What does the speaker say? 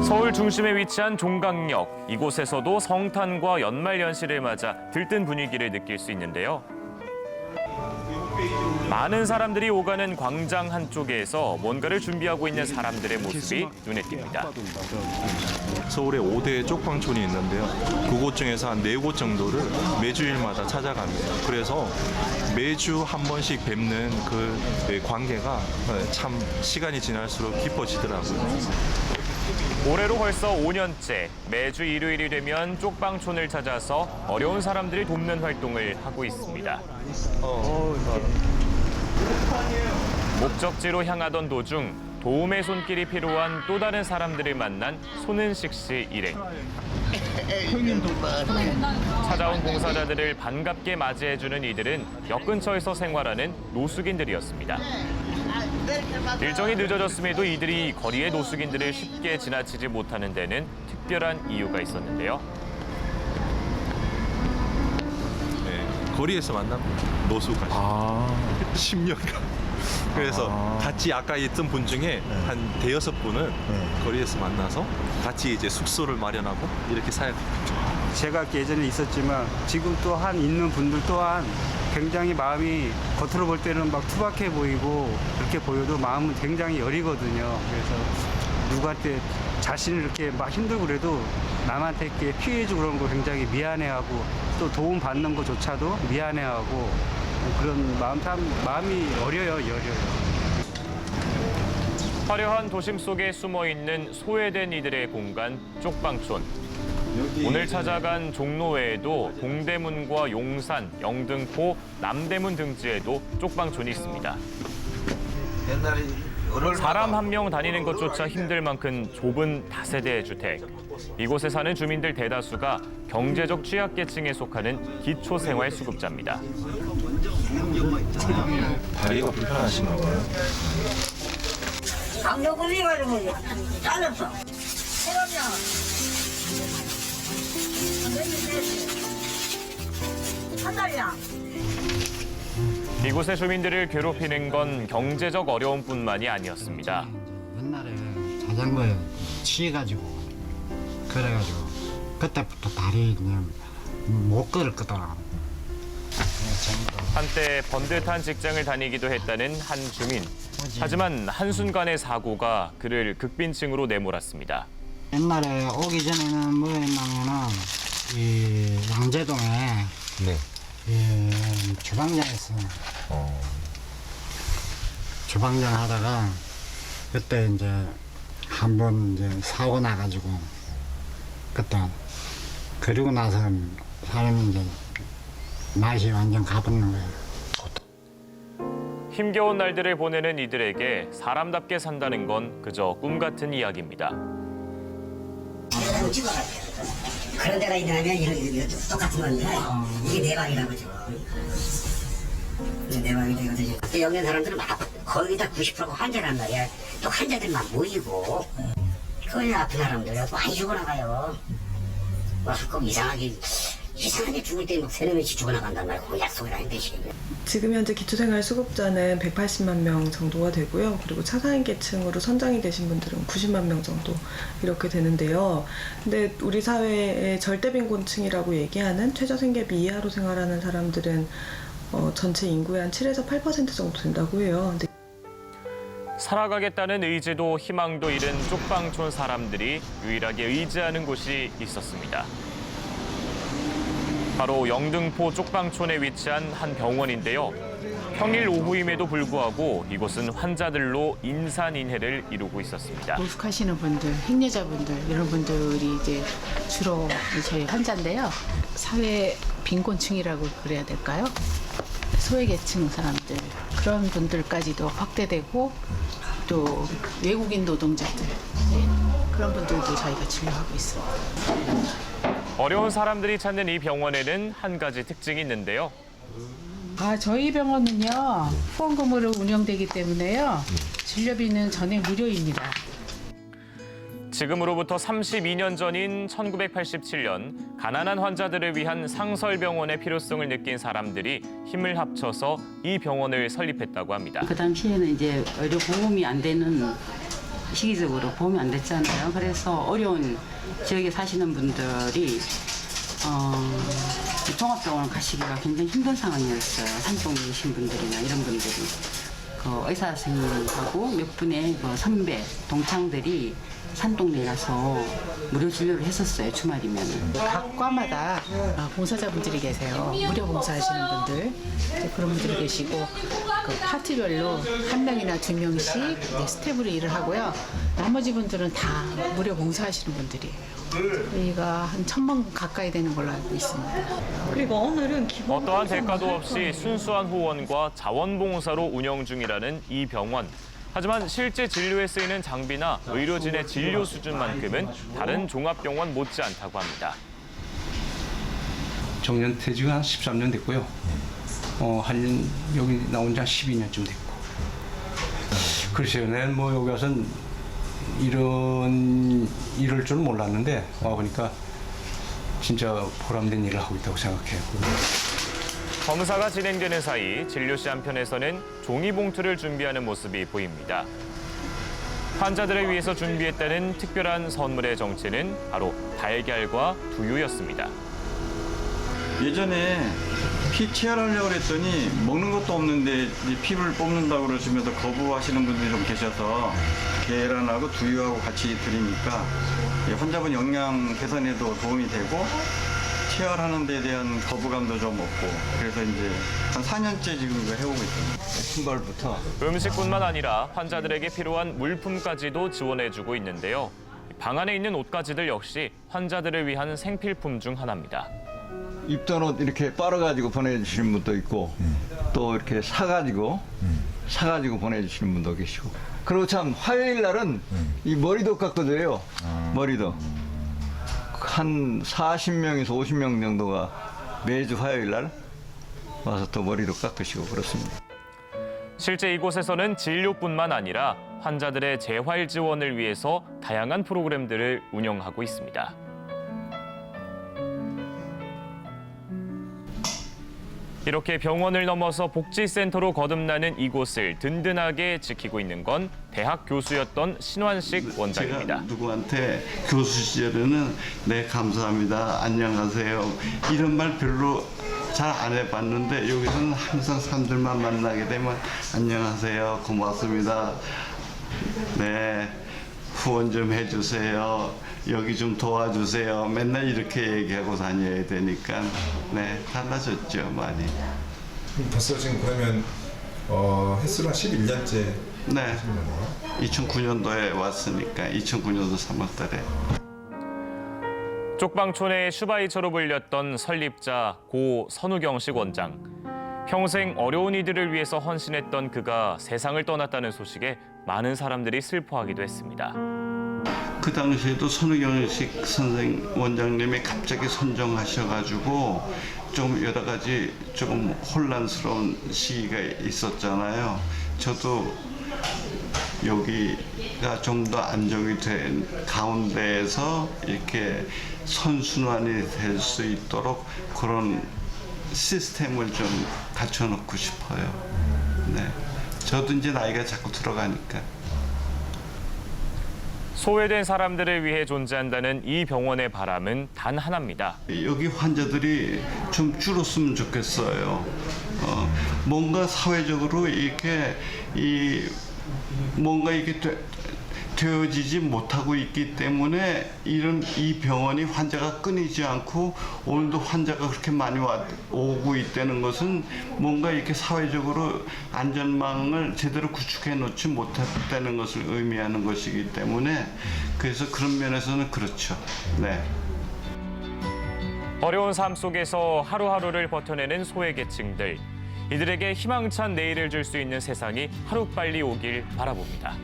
서울 중심에 위치한 종강역. 이곳에서도 성탄과 연말연시를 맞아 들뜬 분위기를 느낄 수 있는데요. 많은 사람들이 오가는 광장 한쪽에서 뭔가를 준비하고 있는 사람들의 모습이 눈에 띕니다. 서울에 5대 쪽방촌이 있는데요. 그곳 중에서 한 4곳 정도를 매주일마다 찾아갑니다. 그래서 매주 한 번씩 뵙는 그 관계가 참 시간이 지날수록 깊어지더라고요. 올해로 벌써 5년째 매주 일요일이 되면 쪽방촌을 찾아서 어려운 사람들을 돕는 활동을 하고 있습니다. 목적지로 향하던 도중 도움의 손길이 필요한 또 다른 사람들을 만난 손은식 씨 일행. 찾아온 봉사자들을 반갑게 맞이해주는 이들은 역 근처에서 생활하는 노숙인들이었습니다. 일정이 늦어졌음에도 이들이 거리의 노숙인들을 쉽게 지나치지 못하는 데는 특별한 이유가 있었는데요. 네, 거리에서 만난 노숙하신 10년간. 그래서 같이 아까 있던 분 중에 한 대여섯 분은 거리에서 만나서 같이 이제 숙소를 마련하고 이렇게 살아갑니다. 제가 예전에 있었지만 지금 또한 있는 분들 또한 굉장히 마음이 겉으로 볼 때는 막 투박해 보이고 그렇게 보여도 마음은 굉장히 여리거든요. 그래서 누구한테 자신을 이렇게 막 힘들고 그래도 남한테 이렇게 피해주고 그런 거 굉장히 미안해하고 또 도움 받는 것조차도 미안해하고 그런 마음이 여려요. 화려한 도심 속에 숨어있는 소외된 이들의 공간 쪽방촌. 오늘 찾아간 종로 외에도 동대문과 용산, 영등포, 남대문 등지에도 쪽방촌이 있습니다. 사람 한 명 다니는 것조차 힘들 만큼 좁은 다세대 주택. 이곳에 사는 주민들 대다수가 경제적 취약계층에 속하는 기초생활수급자입니다. 다리가 불편하신가 봐요. 강력을 해가지고 잘렸어. 한 달이야. 이곳의 주민들을 괴롭히는 건 경제적 어려움뿐만이 아니었습니다. 옛날에 자전거에 치여가지고 그래가지고 그때부터 다리 그냥 못 걸었거든. 한때 번듯한 직장을 다니기도 했다는 한 주민. 하지만 한순간의 사고가 그를 극빈층으로 내몰았습니다. 옛날에 오기 전에는 뭐였냐면은 이 양재동에 이 주방장에서 주방장 하다가 그때 이제 한번 이제 사고 나가지고 그때 그리고 나서 사람이 이제 맛이 완전 가붙는 거예요. 힘겨운 날들을 보내는 이들에게 사람답게 산다는 건 그저 꿈 같은 이야기입니다. 그런 데가 있냐면 이런 똑같은 건데 이게 내 방이라고 지금. 내 방이 되거든요. 여기 있는 사람들은 막 거의 다 90%가 환자란 말이야. 또 환자들만 모이고 거의 아픈 사람들 많이 죽어나가요. 꼭 이상하게 죽을 때 막 3-4명씩 죽어나간단 말이야. 그 약속이라 힘드시. 지금 현재 기초생활수급자는 180만 명 정도가 되고요. 그리고 차상위 계층으로 선정이 되신 분들은 90만 명 정도 이렇게 되는데요. 근데 우리 사회의 절대빈곤층이라고 얘기하는 최저생계비 이하로 생활하는 사람들은 전체 인구의 한 7에서 8% 정도 된다고 해요. 근데 살아가겠다는 의지도 희망도 잃은 쪽방촌 사람들이 유일하게 의지하는 곳이 있었습니다. 바로 영등포 쪽방촌에 위치한 한 병원인데요. 평일 오후임에도 불구하고 이곳은 환자들로 인산인해를 이루고 있었습니다. 노숙하시는 분들, 행여자분들 이런 분들이 이제 주로 저희 환자인데요. 사회 빈곤층이라고 그래야 될까요? 소외계층 사람들 그런 분들까지도 확대되고 또 외국인 노동자들 그런 분들도 저희가 진료하고 있습니다. 어려운 사람들이 찾는 이 병원에는 한 가지 특징이 있는데요. 저희 병원은요 후원금으로 운영되기 때문에요 진료비는 전액 무료입니다. 지금으로부터 32년 전인 1987년 가난한 환자들을 위한 상설병원의 필요성을 느낀 사람들이 힘을 합쳐서 이 병원을 설립했다고 합니다. 그 당시에는 이제 의료 보험이 안 되는 시기적으로 보험이 안 됐잖아요. 그래서 어려운 지역에 사시는 분들이 종합병원 가시기가 굉장히 힘든 상황이었어요. 산동에 계신 분들이나 이런 분들이. 그 의사 선생님하고 몇 분의 그 선배, 동창들이 산동네 가서 무료 진료를 했었어요, 주말이면은. 각 과마다 봉사자분들이 계세요. 무료 봉사하시는 분들. 이제 그런 분들이 계시고, 그 파트별로 한 명이나 두 명씩 이제 스텝으로 일을 하고요. 나머지 분들은 다 무료 봉사하시는 분들이에요. 저희가 한 1,000명 가까이 되는 걸로 알고 있습니다. 그리고 오늘은 기본 어떠한 대가도 없이 순수한 후원과 자원봉사로 운영 중이라는 이 병원. 하지만 실제 진료에 쓰이는 장비나 의료진의 진료 수준만큼은 다른 종합병원 못지않다고 합니다. 정년 퇴직 한 13년 됐고요. 여기 나온 지 한 12년쯤 됐고. 글쎄요, 내가 뭐 여기 와서는 이럴 줄 몰랐는데 와보니까 진짜 보람된 일을 하고 있다고 생각해요. 검사가 진행되는 사이 진료실 한편에서는 종이봉투를 준비하는 모습이 보입니다. 환자들을 위해서 준비했다는 특별한 선물의 정체는 바로 달걀과 두유였습니다. 예전에 피 체혈하려고 했더니 먹는 것도 없는데 이제 피를 뽑는다고 그러시면서 거부하시는 분들이 좀 계셔서 계란하고 두유하고 같이 드리니까 환자분 영양 개선에도 도움이 되고 체혈하는 데 대한 거부감도 좀 없고 그래서 이제 한 4년째 지금 이거 해오고 있습니다. 신발부터 음식뿐만 아니라 환자들에게 필요한 물품까지도 지원해주고 있는데요. 방 안에 있는 옷가지들 역시 환자들을 위한 생필품 중 하나입니다. 입던 옷 이렇게 빨아가지고 보내주시는 분도 있고 또 이렇게 사가지고 보내주시는 분도 계시고 그리고 참 화요일 날은 이 머리도 깎아줘요. 머리도 한 40명에서 50명 정도가 매주 화요일 날 와서 또 머리도 깎으시고 그렇습니다. 실제 이곳에서는 진료뿐만 아니라 환자들의 재활 지원을 위해서 다양한 프로그램들을 운영하고 있습니다. 이렇게 병원을 넘어서 복지센터로 거듭나는 이곳을 든든하게 지키고 있는 건 대학 교수였던 신환식 원장입니다. 제가 누구한테 교수 시절에는 네 감사합니다, 안녕하세요 이런 말 별로 잘 안 해봤는데 여기서는 항상 사람들만 만나게 되면 안녕하세요, 고맙습니다, 네 후원 좀 해주세요, 여기 좀 도와주세요. 맨날 이렇게 얘기하고 다녀야 되니까 네 달라졌죠 많이. 벌써 지금 그러면 횟수가 11년째 네. 하시는 거네요? 2009년도에 왔으니까 2009년도 3월달에. 쪽방촌의 슈바이처로 불렸던 설립자 고 선우경식 원장. 평생 어려운 이들을 위해서 헌신했던 그가 세상을 떠났다는 소식에 많은 사람들이 슬퍼하기도 했습니다. 그 당시에도 선우경식 선생 원장님이 갑자기 선정하셔가지고 좀 여러 가지 조금 혼란스러운 시기가 있었잖아요. 저도 여기가 좀 더 안정이 된 가운데에서 이렇게 선순환이 될 수 있도록 그런 시스템을 좀 갖춰놓고 싶어요. 네, 저도 이제 나이가 자꾸 들어가니까. 소외된 사람들을 위해 존재한다는 이 병원의 바람은 단 하나입니다. 여기 환자들이 좀 줄었으면 좋겠어요. 뭔가 사회적으로 이렇게 뭔가 이게 되어지지 못하고 있기 때문에 이 병원이 환자가 끊이지 않고 오늘도 환자가 그렇게 많이 오고 있다는 것은 뭔가 이렇게 사회적으로 안전망을 제대로 구축해 놓지 못했다는 것을 의미하는 것이기 때문에 그래서 그런 면에서는 그렇죠. 네. 어려운 삶 속에서 하루하루를 버텨내는 소외계층들. 이들에게 희망찬 내일을 줄 수 있는 세상이 하루빨리 오길 바라봅니다.